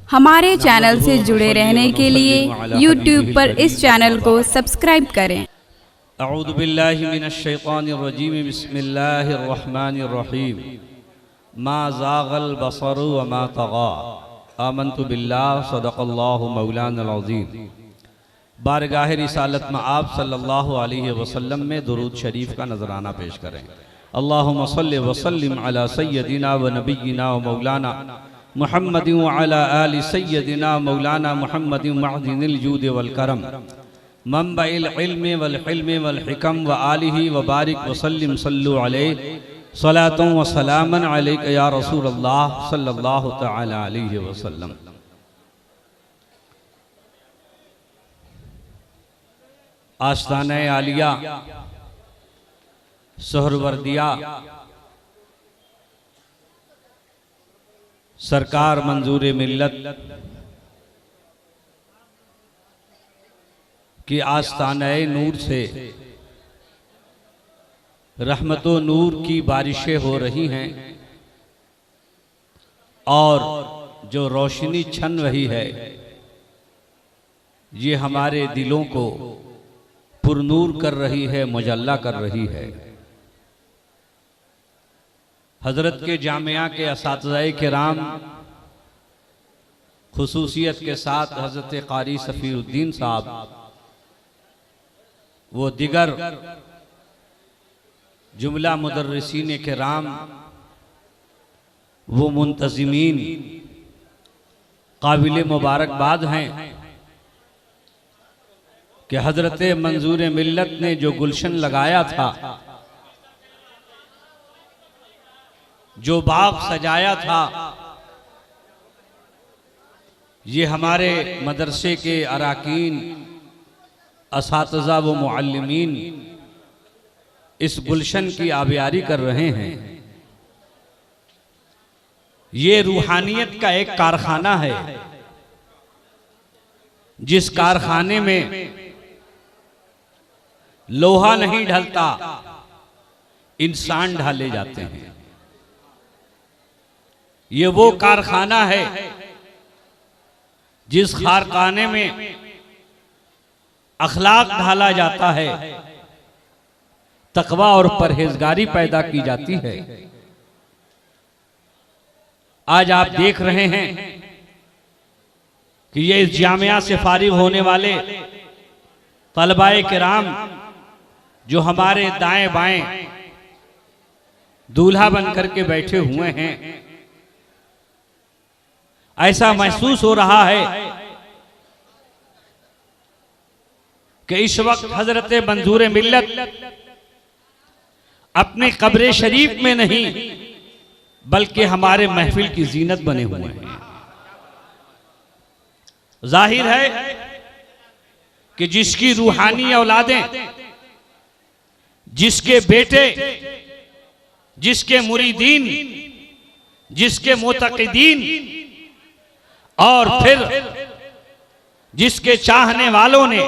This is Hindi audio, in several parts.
हमारे चैनल से जुड़े रहने के लिए YouTube पर इस चैनल को सब्सक्राइब करें। अऊज़ु बिल्लाहि मिनश्शैतानिर्रजीम बिस्मिल्लाहिर्रहमानिर्रहीम मा ज़ाग़ल बसरु व मा तग़ा आमन्तु बिल्लाहि सदक़ल्लाहु मौलानल अज़ीम। बारगाह रिसालत में आप सल्लल्लाहु अलैहि वसल्लम में दुरूद शरीफ का नजराना पेश करें। अल्लाहुम्मा सल्लि व सल्लिम अला सय्यदिना व नबिय्यिना व मौलाना मुहम्मदिन व अला आलि सय्यदिना मौलाना मुहम्मदिन मअदिनिल जूद वल करम मंबइल इल्म वल हिल्म वल हिकम व आलिहि व बारिक व सल्लिम सल्लु अलैहि सलातुन व सलामन अलैका या रसूलल्लाह सल्लल्लाहु तआला अलैहि वसल्लम। आस्ताने आलिया सोहरवर्दिया सरकार मंजूर मिल्लत कि आस्ताने नूर से रहमतो नूर की बारिशें हो रही हैं और जो रोशनी छन रही है ये हमारे दिलों को पुरनूर कर रही है, मुजल्ला कर रही है। हजरत के जामिया के असातिज़ाए किराम खुसूसियत के साथ हजरत कारी सफीरुद्दीन साहब वो दिगर जुमला मुदर्रिसीन किराम वो मुंतज़िमीन काबिल मुबारकबाद हैं कि हजरत मंजूर मिल्लत ने जो गुलशन लगाया था, जो बाग सजाया था, ये हमारे मदरसे के अराकीन असातिज़ा व मुअल्लिमीन इस गुलशन की आबियारी कर रहे हैं। ये रूहानियत का एक कारखाना है जिस कारखाने में लोहा नहीं ढलता, इंसान ढाले जाते हैं। ये वो कारखाना है जिस कारखाने में अखलाक ढाला जाता है, तकवा और परहेजगारी पैदा की जाती है। आज आप देख रहे हैं कि ये इस जामिया से फारिग होने वाले तलबाए किराम जो हमारे दाएं बाएं दूल्हा बन करके बैठे हुए हैं, ऐसा महसूस हो रहा है कि इस वक्त हजरत मंजूर मिल्लत अपने कब्र शरीफ में नहीं बल्कि हमारे महफिल की जीनत बने हुए हैं। जाहिर है कि जिसकी रूहानी औलादें, जिसके बेटे, जिसके मुरीदीन, जिसके मुतक़िदीन और फिर जिसके चाहने वालों ने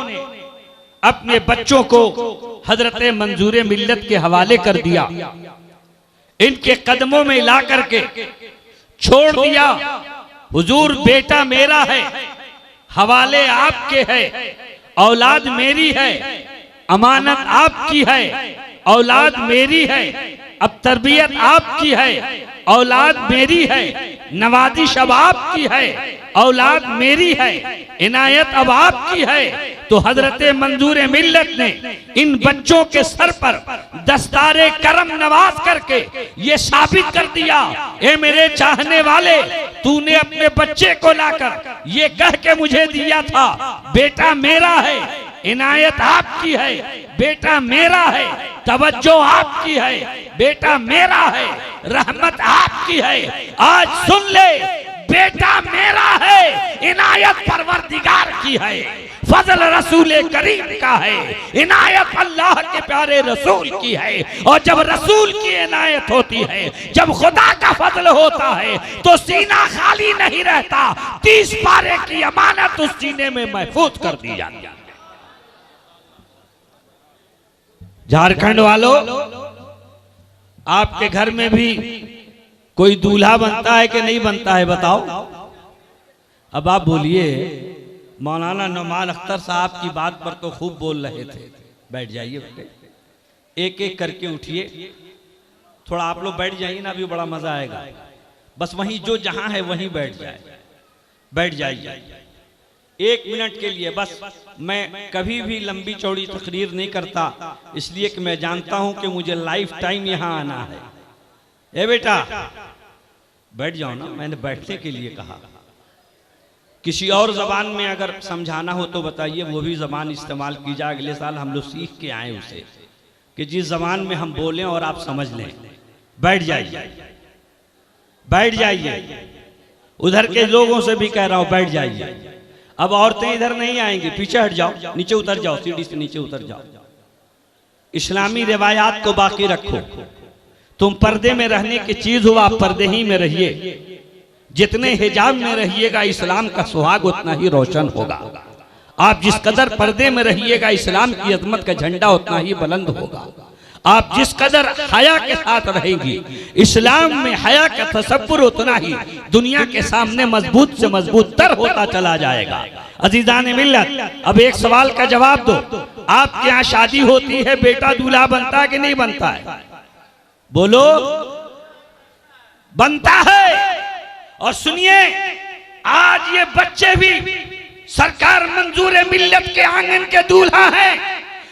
अपने बच्चों को हजरत मंजूर मिल्लत के हवाले कर दिया, इनके कदमों में ला करके छोड़ दिया, हुजूर बेटा मेरा है, हवाले आपके है, औलाद मेरी है, अमानत आपकी है, औलाद मेरी है, अब तरबियत आपकी है, औलाद मेरी है, नवाजिश अब आपकी है, औलाद मेरी है, इनायत अब आपकी है। तो हजरत मंजूर मिल्लत ने इन बच्चों के सर पर दस्तारे करम नवाज करके ये साबित कर दिया, ए मेरे चाहने वाले, तूने अपने बच्चे को लाकर ये कह के मुझे दिया था, बेटा मेरा है, इनायत आपकी है, बेटा मेरा है, तवज्जो आपकी है, बेटा मेरा है, रहमत आपकी है। आज सुन ले, बेटा मेरा है, इनायत परवरदिगार की है, फजल रसूल करीम का है, इनायत अल्लाह के प्यारे रसूल की है। और जब रसूल की इनायत होती है, जब खुदा का फजल होता है तो सीना खाली नहीं रहता, 30 पारे की अमानत उस सीने में महफूज कर दी जाती है। झारखंड वालों, आपके घर में भी कोई दूल्हा बनता है कि नहीं बनता है बताओ? अब आप बोलिए, मौलाना नुमान अख्तर साहब की बात पर तो खूब बोल रहे थे। बैठ जाइए बेटे, एक एक करके उठिए। थोड़ा आप लोग बैठ जाइए ना, अभी बड़ा मजा आएगा। बस वहीं जो जहां है वहीं बैठ जाए, बैठ जाइए 1 मिनट के लिए बस। मैं कभी भी लंबी चौड़ी तकरीर नहीं करता, इसलिए कि मैं जानता हूं कि मुझे लाइफ टाइम यहां आना है। ए बेटा बैठ जाओ ना, मैंने बैठने के लिए कहा। किसी और जबान में अगर समझाना हो तो बताइए, वो भी जबान इस्तेमाल की जाए। अगले साल हम लोग सीख के आए उसे, कि जिस जबान में हम बोलें और आप समझ लें। बैठ जाइए, बैठ जाइए। उधर के लोगों से भी कह रहा हूं बैठ जाइए। अब औरतें इधर नहीं आएंगी, पीछे हट जाओ, नीचे उतर जाओ, सीढ़ी से नीचे उतर जाओ। इस्लामी रिवायात को बाकी रखो। तुम पर्दे में रहने की चीज हो, आप पर्दे ही में रहिए। जितने हिजाब में रहिएगा इस्लाम का सुहाग उतना ही रोशन होगा। आप जिस कदर पर्दे में रहिएगा इस्लाम की अजमत का झंडा उतना ही बुलंद होगा। आप जिस कदर हया के साथ रहेंगी, इस्लाम में हया का तसव्वुर उतना ही दुनिया के सामने मजबूत से मजबूत तर होता चला जाएगा। अजीजान मिल्लत, अब एक सवाल का जवाब दो। आपके यहाँ शादी होती है, बेटा दूल्हा बनता है कि नहीं बनता है? बोलो, बनता है। और सुनिए, आज ये बच्चे भी सरकार मंजूर मिल्लत के आंगन के दूल्हा है।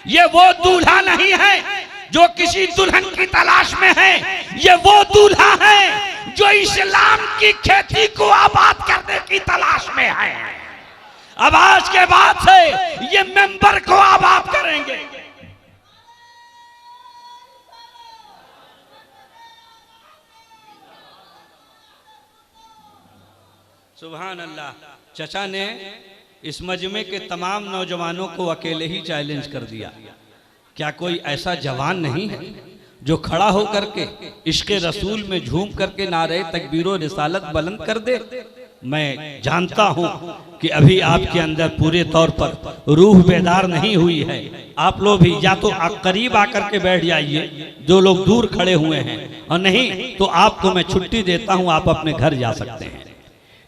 ये वो दूल्हा नहीं है जो किसी दुल्हन की तलाश में है, ये वो दूल्हा है जो इस्लाम की खेती को आबाद करने की तलाश में है। अब आज के बाद से ये मेंबर को आबाद करेंगे। सुभान अल्लाह। चचा ने इस मजमे के तमाम नौजवानों को अकेले ही चैलेंज कर दिया। क्या कोई ऐसा जवान नहीं है जो खड़ा होकर के इश्क़ रसूल में झूम करके नारे तकबीरो रिसालत बुलंद कर दे? मैं जानता हूं कि अभी आपके अंदर पूरे तौर पर रूह बेदार नहीं हुई है। आप लोग भी या तो करीब आकर के बैठ जाइए जो लोग दूर खड़े हुए हैं, और नहीं तो आपको मैं छुट्टी देता हूं, आप अपने घर जा सकते हैं।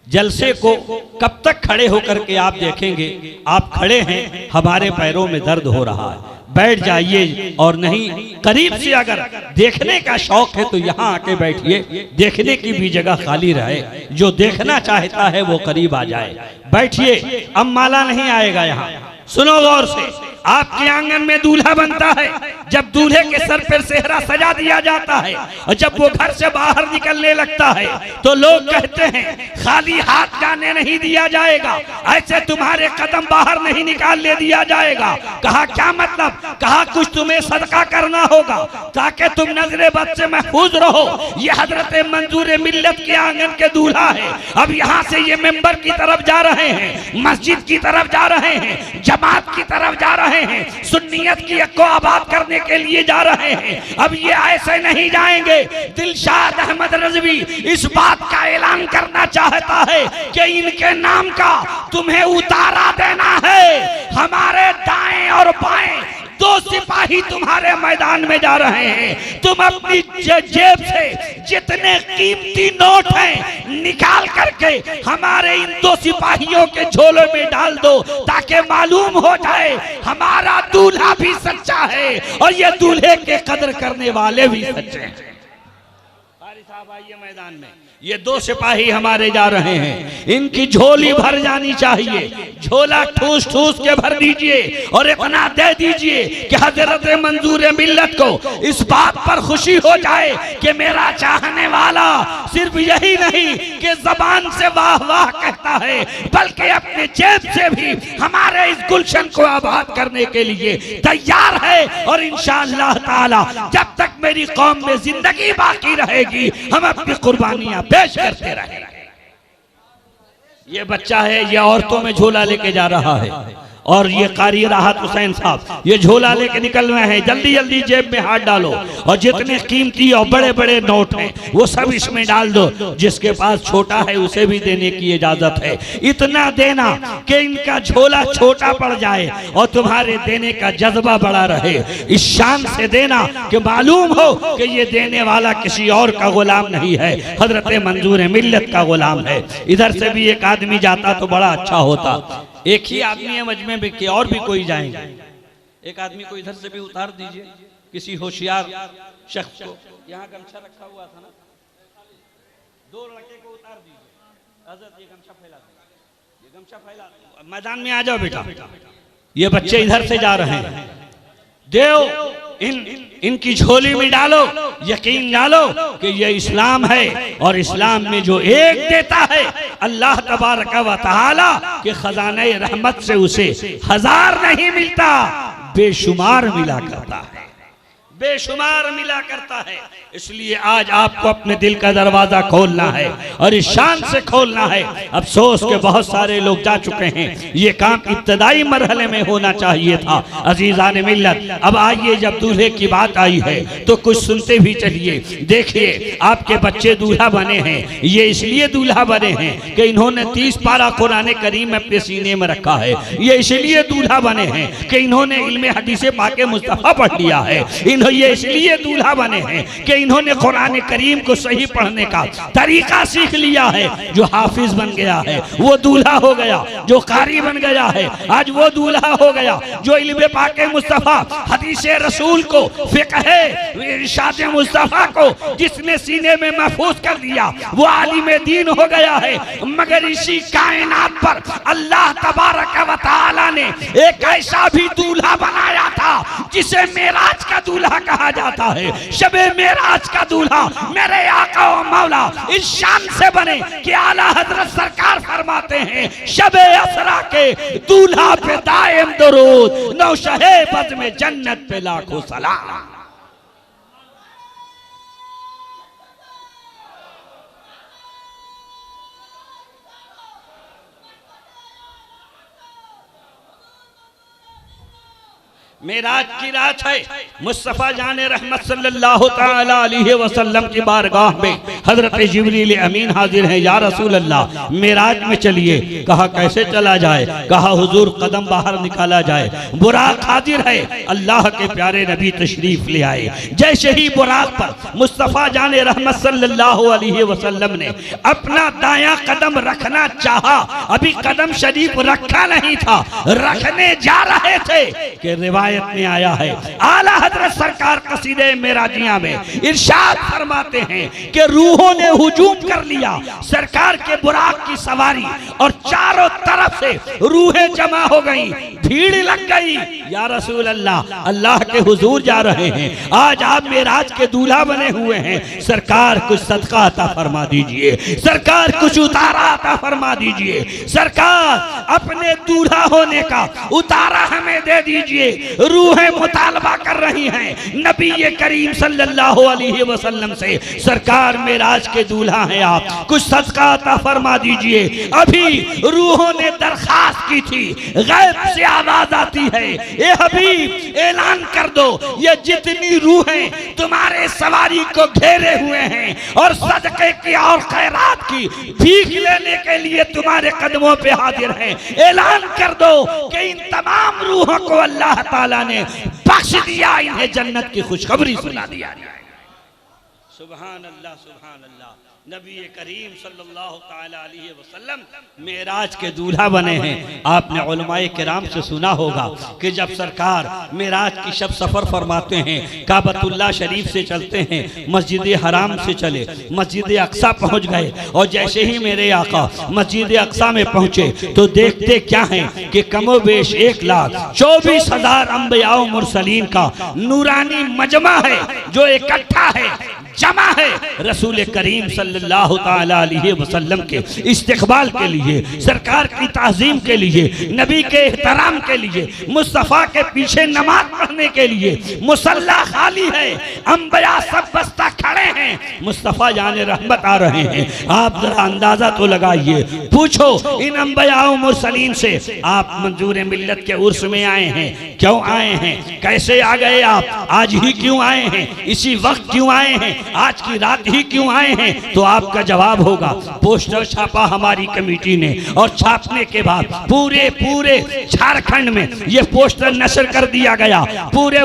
जलसे को कब तक खड़े होकर के आप देखेंगे? आप खड़े हैं, हमारे पैरों में दर्द हो रहा है, बैठ जाइए। और नहीं, करीब से अगर देखने का शौक है तो यहाँ आके बैठिए, देखने की भी जगह खाली रहे। जो देखना चाहता है वो करीब आ जाए, बैठिए। अब माला नहीं आएगा यहाँ। सुनो गौर से, आपके आंगन में दूल्हा बनता है। जब दूल्हे के सर पर सेहरा सजा दिया जाता है और जब वो घर से बाहर निकलने लगता है तो लोग कहते हैं खाली हाथ जाने नहीं दिया जाएगा, ऐसे तुम्हारे कदम बाहर नहीं निकालने दिया जाएगा। कहा क्या मतलब? कहा कुछ तुम्हें सदका करना होगा ताकि तुम नजरे बद से महफूज रहो। ये हजरत मंजूर मिल्लत के आंगन के दूल्हा है। अब यहाँ से ये मेंबर की तरफ जा रहे हैं, मस्जिद की तरफ जा रहे हैं, जमात की तरफ जा रहे हैं, सुन्नियत की को आबाद करने के लिए जा रहे हैं। अब ये ऐसे नहीं जाएंगे। दिलशाद अहमद रज़वी इस बात का ऐलान करना चाहता है कि इनके नाम का तुम्हें उतारा देना है। हमारे दाएं और बाएं 2 सिपाही तुम्हारे मैदान में जा रहे हैं। तुम अपनी जेब से जितने कीमती नोट हैं निकाल करके हमारे इन 2 सिपाहियों के झोले में डाल दो, ताकि मालूम हो जाए हमारा दूल्हा भी सच्चा है और ये दूल्हे के कदर करने वाले भी सच्चे हैं। साहब आइए मैदान में। ये 2 सिपाही हमारे जा रहे हैं, इनकी झोली भर जानी चाहिए। झोला ठूस ठूस के भर दीजिए और इतना दे दीजिए कि हजरत मंजूर मिल्लत को इस बात पर खुशी हो जाए कि मेरा चाहने वाला सिर्फ यही नहीं कि जबान से वाह वाह कहता है, बल्कि अपने जेब से भी हमारे इस गुलशन को आबाद करने के लिए तैयार है। और इंशाअल्लाह ताला जब तक मेरी कौम में जिंदगी बाकी रहेगी हम अपनी कुर्बानियां पेश करते रहेंगे। ये बच्चा है, ये औरतों में झोला लेके जा रहा है। और ये कारी राहत हुसैन साहब ये झोला लेके निकल रहे हैं, जल्दी जल्दी जेब में हाथ डालो और जितने कीमती और बड़े बड़े नोट हैं वो सब इसमें डाल दो, जिसके पास छोटा है उसे भी देने की इजाजत है। इतना देना कि इनका झोला छोटा पड़ जाए और तुम्हारे देने का जज्बा बड़ा रहे। इस शान से देना कि मालूम हो कि ये देने वाला किसी और का गुलाम नहीं है, हजरत मंजूर मिल्लत का गुलाम है। इधर से भी एक आदमी जाता तो बड़ा अच्छा होता। एक ही आदमी है मजमे में कि और भी कोई जाएंगे? एक आदमी को इधर से भी उतार दीजिए, किसी होशियार शख्स को। यहाँ गमछा रखा हुआ था ना, दो लड़के को उतार दीजिए। हजरत ये गमछा फैला दीजिए, ये गमछा फैला, मैदान में आ जाओ बेटा। ये बच्चे इधर से जा रहे हैं, देव इनकी झोली में डालो, यकीन डालो कि ये इस्लाम है और इस्लाम में जो एक देता है अल्लाह तबारक व तआला के खजाने रहमत से उसे 1000 नहीं मिलता, बेशुमार मिला करता है, बेशुमार मिला करता है। इसलिए आज आपको अपने दिल का दरवाजा खोलना है और इस शान से खोलना है। अफसोस के बहुत सारे लोग जा चुके हैं, ये काम इब्तदाई मरहले में होना चाहिए था। अजीजान मिल्लत, अब आइए जब दूल्हे की बात आई है तो कुछ सुनते भी चलिए। देखिए आपके बच्चे दूल्हा बने हैं, ये इसलिए दूल्हा बने हैं कि इन्होंने 30 पारा कुरान करीम अपने सीने में रखा है। ये इसलिए दूल्हा बने हैं कि इन्होंने इल्मे हदीस पाके मुस्तफा पढ़ लिया है। ये इसलिए दूल्हा बने हैं कि इन्होंने कुरान करीम को सही पढ़ने का तरीका सीख लिया है। जो हाफिज बन गया है वो दूल्हा हो गया, जो कारी बन गया है आज वो दूल्हा हो गया, जो इल्मे पाके मुस्तफा हदीस रसूल को फिक़ह इरशाद मुस्तफा को जिसने सीने में महफूज कर दिया वो आलिम दीन हो गया है। मगर इसी कायनात पर अल्लाह तबारक व तआला ने एक ऐसा भी दूल्हा बनाया था जिसे मेराज का दूल्हा कहा जाता है। शबे मेराज का दूल्हा मेरे आका व मौला इस शान से बने कि आला हजरत सरकार फरमाते हैं, शबे असरा के दूल्हा पे दायम दरूद, नौशहे बज़ में जन्नत पे लाखों सलाम। मेराज की रात है, मुस्तफा जाने रहमत सल्लल्लाहु तआला अलैहि वसल्लम की बारगाह में हजरत जिब्रील अमीन हाजिर हैं। या रसूल अल्लाह मेराज में चलिए। कहा कैसे चला जाए? कहा हुजूर कदम बाहर निकाला जाए, बुराक हाजिर है। अल्लाह के प्यारे नबी तशरीफ ले आए। जैसे ही बुराक पर मुस्तफा जाने रहमत सल्लल्लाहु अलैहि वसल्लम ने अपना दायां कदम रखना चाहा, अभी कदम शरीफ रखा नहीं था, रखने जा रहे थे कि रिवायत में आया है आला हजरत सरकार कसीदे मेराजिया में इरशाद फरमाते हैं कि रूहों ने हुजूम कर लिया सरकार के बुराक की सवारी और चारों तरफ से रूहें जमा हो गई, भीड़ लग गई। या रसूल अल्लाह, अल्लाह के हुजूर जा रहे हैं, आज आप मेराज के दूल्हा बने हुए हैं, सरकार कुछ सदका अता फरमा दीजिए, सरकार कुछ उतारा अता फरमा दीजिए, सरकार अपने दूल्हा होने का उतारा हमें दे दीजिए। रूहें मुतालबा कर रही हैं नबी करीम सल्लल्लाहु अलैहि वसल्लम से, सरकार मेराज के दूल्हा हैं आप, कुछ सदका अता फरमा दीजिए। अभी रूहों ने दरखास्त की थी, गैब से आवाज आती है, ए हबीब ऐलान कर दो ये जितनी रूहें तुम्हारे सवारी को घेरे हुए हैं और सदके की और खैरात की भीख लेने के लिए तुम्हारे कदमों पे हाजिर हैं, ऐलान कर दो कि इन तमाम रूहों को अल्लाह ताला ने बख्श दिया, इन्हें जन्नत की खुशखबरी सुना दिया। सुभान अल्लाह, सुभान अल्लाह। नबी करीम सल्लल्लाहु ताला अलैहि वसल्लम मेराज के दूल्हा बने हैं। आपने उलमाए किराम से सुना होगा कि जब सरकार मेराज की शब सफर फरमाते हैं, काबतुल्लाह शरीफ से चलते हैं, मस्जिद हराम से चले, मस्जिद अक्सा पहुंच गए और जैसे ही मेरे आका मस्जिद अक्सा में पहुंचे तो देखते क्या हैं कि कमोबेश 1,24,000 अंबिया मुरसलीन का नूरानी मजमा है जो इकट्ठा है। जमा है रसूल करीम सल्लल्लाहु ताला अलैहि वसल्लम के इस्तिकबाल के लिए, सरकार की ताज़ीम के लिए, नबी के एहतराम के लिए, मुस्तफ़ा के पीछे नमाज पढ़ने के लिए। मुसल्ला खाली है, अंबिया सब बस्ता खड़े हैं, मुस्तफ़ा जाने रहमत आ रहे हैं। आप जरा अंदाजा तो लगाइए, पूछो इन अंबिया व मुरसलीन से, आप मंजूर मिल्लत के उर्स में आए हैं, क्यों आए हैं, कैसे आ गए आप, आज ही क्यों आए हैं, इसी वक्त क्यों आए हैं, आज की रात ही क्यों आए हैं? तो आपका जवाब होगा, पोस्टर छापा हमारी कमेटी ने, और छापने के बाद पूरे झारखंड में ये पोस्टर नशर कर दिया गया, पूरे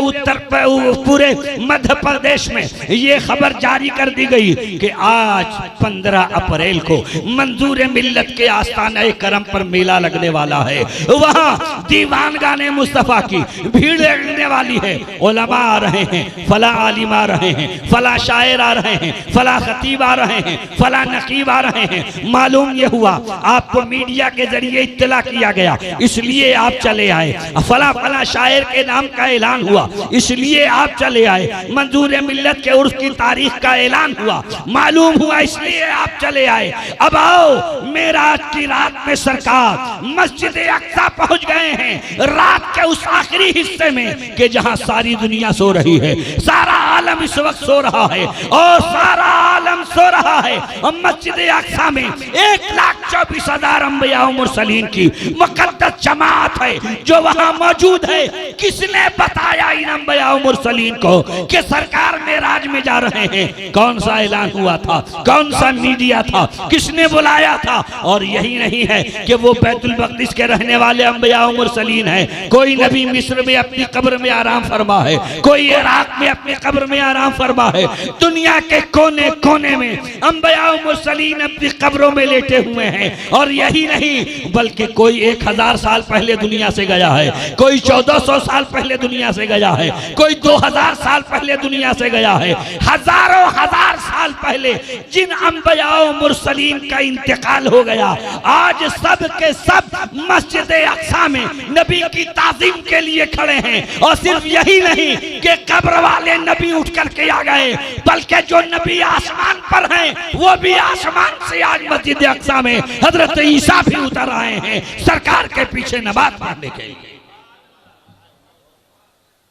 पूरे मध्य प्रदेश में ये खबर जारी कर दी गई कि आज 15 अप्रैल को मंजूर मिल्लत के आस्ताने करम पर मेला लगने वाला है। वहाँ दीवान गाने मुस्तफ़ा की भीड़ लगने वाली है, उलमा आ रहे हैं, फला आलिम आ रहे हैं, फला शायर आ रहे हैं, फला खतीब आ रहे हैं, फला नकीब आ रहे हैं। मालूम ये हुआ, आपको मीडिया के जरिए इत्तला किया गया, इसलिए आप चले आए। फला फला शायर के नाम का ऐलान हुआ, इसलिए आप चले आए। मंजूर मिल्लत के उर्स की तारीख का ऐलान हुआ, मालूम हुआ, इसलिए आप चले आए। अब आओ, मेराज की रात में सरकार मस्जिद अक्सा पहुंच गए हैं, रात के उस आखिरी हिस्से में कि जहां सारी दुनिया सो रही है, सारा आलम इस वक्त सो रहा है, और सारा आलम सो रहा है। और मस्जिद अक्सा में 1,24,000 अंबिया व मुरसलीन की मुकद्दस जमात है जो वहां मौजूद है। किसने बताया इन अंबिया व मुरसलीन को कि सरकार मेराज में जा रहे हैं? कौन सा ऐलान हुआ था, कौन सा मीडिया था, किसने बुलाया था? और यही नहीं है कि वो बैतुल मक़दिस के रहने वाले अंबिया व मुरसलीन हैं। कोई नबी मिस्र में अपनी कब्र में आराम फरमा है, कोई इराक में अपनी कब्र में आराम फरमा है। दुनिया के कोने कोने में अंबिया व मुरसलीन अपनी कब्रों में लेटे हुए हैं। और यही नहीं, बल्कि कोई 1000 साल पहले दुनिया से गया है, कोई 1400 साल पहले दुनिया से गया है, कोई 2000 साल पहले दुनिया से गया है। हजारों हजार साल पहले जिन अंबिया व मुरसलीन का इंतकाल हो गया, आज सब के सब मस्जिद अक्सा में नबी की ताज़ीम के लिए खड़े हैं। और सिर्फ यही नहीं कि कब्र वाले नबी उठ करके आ गए, बल्कि जो नबी आसमान पर हैं वो भी आसमान से आज मस्जिद अक्सा में हजरत ईसा भी उतर आए हैं सरकार के पीछे नमाज पढ़ने के लिए।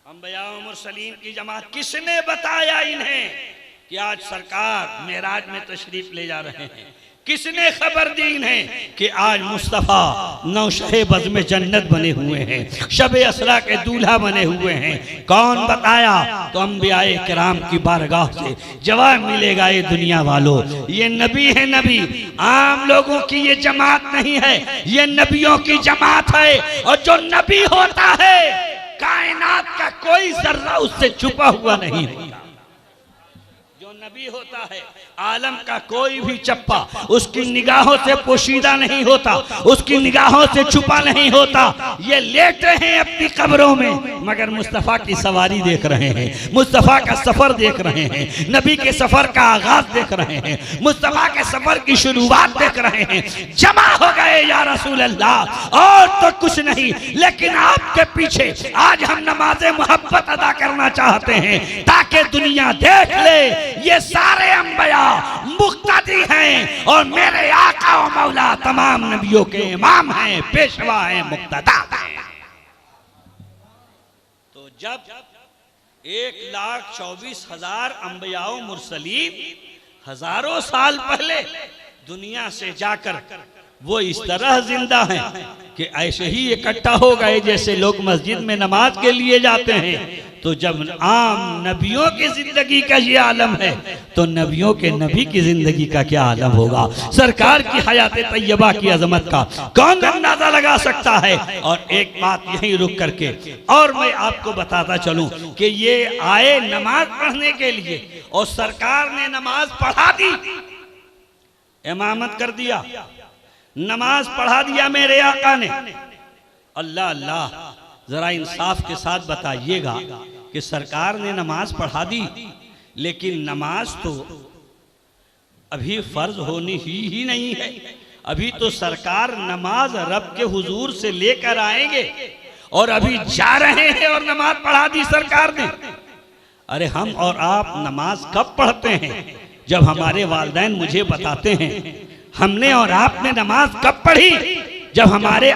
अंबिया व मुरसलीन की जमात, किसने बताया इन्हें कि आज सरकार मेराज में तशरीफ ले जा रहे हैं? किसने खबर दी इन्हें कि आज मुस्तफ़ा नौशहे बज़ में जन्नत बने हुए हैं, शब असरा के दूल्हा बने हुए हैं? कौन बताया? तो अंबियाए किराम की बारगाह से जवाब मिलेगा, ये दुनिया वालों, ये नबी है, नबी आम लोगों की ये जमात नहीं है, ये नबियों की जमात है। और जो नबी होता है, कायनात का कोई जर्रा उससे छुपा हुआ नहीं होता। जो नबी होता है, आलम का कोई भी चप्पा उसकी निगाहों से पोशीदा नहीं होता, उसकी निगाहों से छुपा नहीं होता। ये लेटे हैं अपनी कब्रों में, मगर मुस्तफ़ा की सवारी देख रहे हैं, मुस्तफ़ा का सफर देख रहे हैं, नबी के सफर का आगाज देख रहे हैं, मुस्तफ़ा के सफर की शुरुआत देख रहे हैं। जमा हो गए या रसूल अल्लाह, और तो कुछ नहीं, लेकिन आपके पीछे आज हम नमाज़े मोहब्बत अदा करना चाहते हैं, ताकि दुनिया देख ले ये सारे अंबिया मुक्तदी हैं, और मेरे आका व मौला तमाम नबियों के इमाम हैं, पेशवा हैं, मुक्तदा हैं। तो जब 1,24,000 अंबिया व मुरसलीन हजारों साल पहले दुनिया से जाकर वो इस तरह जिंदा हैं कि ऐसे ही इकट्ठा हो गए जैसे लोग मस्जिद में नमाज के लिए जाते हैं। तो जब आम नबियों की जिंदगी का ये आलम है, तो नबियों के नबी की जिंदगी का क्या आलम होगा? सरकार की हयात तैयबा की अजमत का कौन अंदाजा लगा सकता है? और एक बात यहीं रुक करके और मैं आपको बताता चलूं कि ये आए नमाज पढ़ने के लिए, और सरकार ने नमाज पढ़ा दी, इमामत कर दिया, नमाज पढ़ा दिया मेरे आका ने। अल्लाह अल्लाह, जरा इंसाफ के साथ बताइएगा कि सरकार ने नमाज पढ़ा दी, लेकिन नमाज तो अभी फर्ज होनी ही नहीं है। अभी तो सरकार नमाज रब के हुजूर से लेकर आएंगे, और अभी जा रहे हैं और नमाज पढ़ा दी सरकार ने। अरे हम और आप नमाज कब पढ़ते हैं? जब हमारे वालिदैन मुझे बताते हैं। हमने और आपने नमाज कब पढ़ी? जब हमारे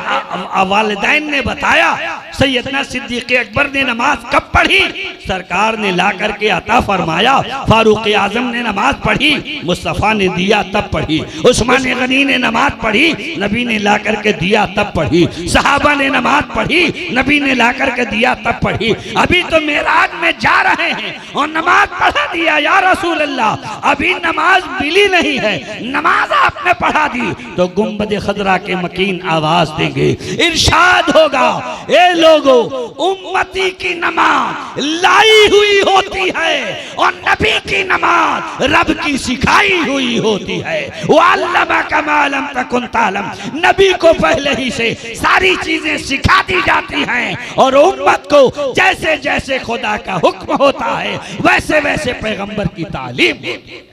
वालिदैन ने बताया। सैयदना सिद्दीक़ अकबर ने नमाज कब पढ़ी? सरकार ने ला करके अता फरमाया। फारूक आजम ने नमाज पढ़ी, मुस्तफ़ा ने दिया तब पढ़ी। उस्मान गनी ने नमाज पढ़ी, नबी ने ला करके दिया तब पढ़ी। सहाबा ने नमाज पढ़ी, नबी ने ला करके दिया तब पढ़ी। अभी तो मेराज में जा रहे हैं और नमाज पढ़ा दिया या रसूल अल्लाह। अभी नमाज मिली नहीं है, नमाज आपने पढ़ा दी तो गुंबद खदरा के मकीन आवाज देंगे, इरशाद होगा, ए लोगो उम्मती की नमाज लाई हुई होती है और नबी की नमाज रब की सिखाई हुई होती है। वअल्लमा कमा लम तकुन तालम, नबी को पहले ही से सारी चीजें सिखा दी जाती हैं और उम्मत को जैसे जैसे खुदा का हुक्म होता है वैसे वैसे पैगंबर की तालीम होती है।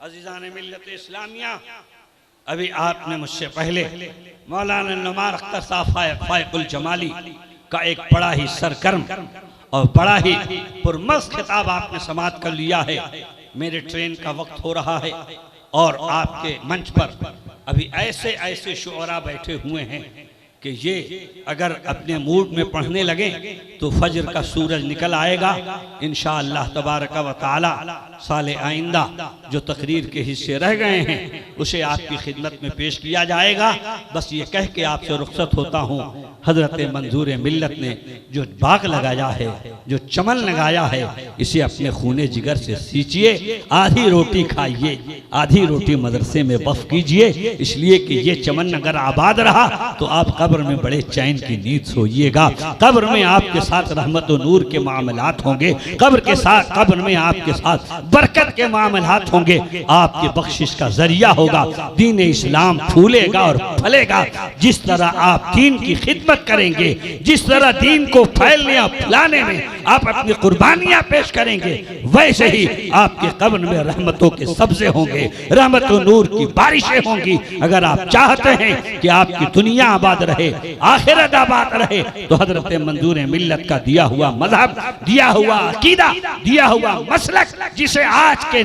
अज़ीज़ान मिल्लत इस्लामिया, अभी आपने मुझसे पहले मौलाना नुमान अख्तर साहब फायकुल जमाली का एक बड़ा ही सरगर्म और बड़ा ही पुरमज़ खिताब आपने समाअत कर लिया है। मेरे ट्रेन का वक्त हो रहा है और आपके मंच पर अभी ऐसे ऐसे शुअरा बैठे हुए हैं कि ये अगर अपने मूड में पढ़ने लगे तो फजर का सूरज निकल आएगा। इंशाअल्लाह तबारक व तआला साले आइंदा जो तकरीर के हिस्से रह गए हैं उसे आपकी खिदमत में पेश किया जाएगा। बस ये कह के आपसे रुखसत होता हूँ। हजरत मंजूर मिल्लत ने जो बाग लगाया है, जो चमन लगाया है, इसे अपने खूने जिगर से सींचिए। आधी रोटी खाइए, आधी रोटी मदरसे में वक्फ कीजिए, इसलिए कि ये चमन अगर आबाद रहा तो आप कब्र में बड़े चैन की नींद सोइएगा। कब्र में आपके साथ रहमत और नूर के मामलात होंगे, कब्र में आपके साथ बरकत के मामलात होंगे, आपके बख्शिश का जरिया होगा। दीन इस्लाम फूलेगा और फलेगा। जिस तरह आप दीन की खिदमत करेंगे, जिस तरह दीन को फैलने और फैलाने में आप अपनी कुर्बानियां पेश करेंगे, वैसे ही आपके कब्र में रहमतों के सब्जे होंगे, रहमत और नूर की बारिशें होंगी। अगर आप चाहते हैं कि आपकी दुनिया आबाद रहे, आखिरत आबाद रहे, तो हजरत मंजूर मिल्लत का दिया हुआ मजहब, दिया हुआ अकीदा, दिया हुआ मसलक, जिसे आज के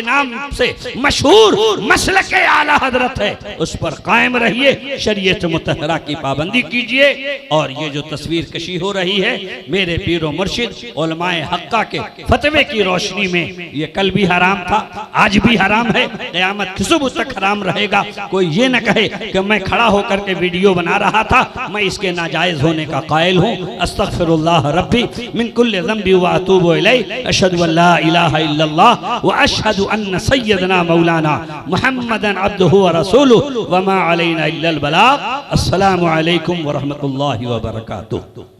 नाम से मशहूर मसलक आला हजरत है, उस पर कायम रहिए। शरीयत मुतहरा की पाबंदी कीजिए। और ये जो तस्वीर कशी हो रही है, मेरे पीरो मुर्शिद उलमाए हक्का के फतवे की रोशनी में, ये कल भी हराम था, आज भी हराम है, क़यामत की सुबह तक हराम रहेगा। कोई ये न कहे कि मैं खड़ा होकर के वीडियो बना रहा था, मैं इसके नाजायज होने का कायल हूँ। अस्तगफिरुल्लाह रब्बी मिन कुल्लि ज़ंबि व अतूबु इलैहि, अशहदु अन ला इलाहा इल्लल्लाह व अशहदु अन्न सय्यदना मौलाना मुहम्मदन अब्दुहु व रसूलुहु व मा अलैना इल्लल बलाग। अस्सलामु अलैकुम व रहमतुल्लाहि व बरकातुहू।